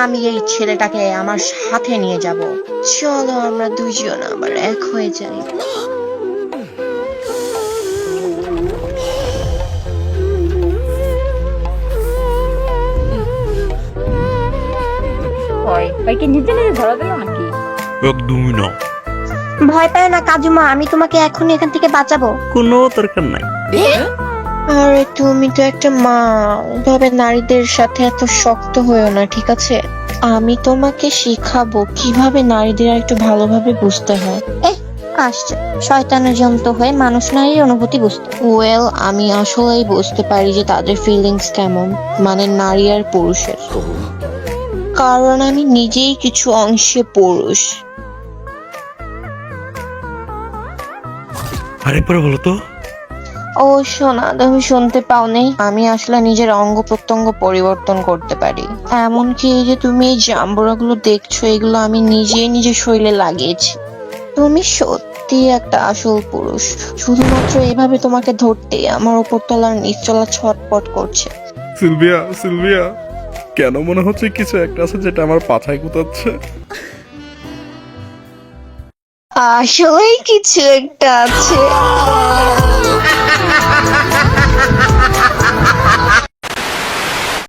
আমি এই ছেলেটাকে আমার সাথে নিয়ে যাব। চলো আমরা দুইজন আবার এক হয়ে যাই। ভাইকে নিজে নিজে ধরা দিল নাকি? একদমই না, ভয় পায় না কাজুমা, আমি তোমাকে এখনই এখান থেকে বাঁচাবো। কোনো দরকার নাই। আরে তুমি তো একটা মা, তবে নারীদের সাথে এত শক্ত হয়েও না, ঠিক আছে? আমি তোমাকে শিখাবো কিভাবে নারীদের একটু ভালোভাবে বুঝতে হয়। আসছে শয়তানের যন্ত্র হয়ে মানুষ নারীর অনুভূতি বুঝতে। ওয়েল, আমি আসলেই বুঝতে পারি যে তাদের ফিলিংস কেমন, মানে নারী আর পুরুষের, কারণ আমি নিজেই কিছু অংশে পুরুষ। আরেকবার বলো তো। ও শোনা, তুমি শুনতে পাওনি? আমি আসলে নিজের অঙ্গ প্রত্যঙ্গ পরিবর্তন করতে পারি। এমনকি এই যে তুমি এই জাম্বুরাগুলো দেখছো, এগুলো আমি নিজের শরীরে লাগিয়েছি। তুমি সত্যি একটা আসল পুরুষ। শুধুমাত্র এভাবে তোমাকে ধরতে আমার উপরতলার নিচতলা ছটপট করছে। সিলভিয়া, সিলভিয়া, কেন মনে হচ্ছে কিছু একটা আছে যেটা আমার পাছায় গুতাচ্ছে? আসলেই কিছু একটা আছে।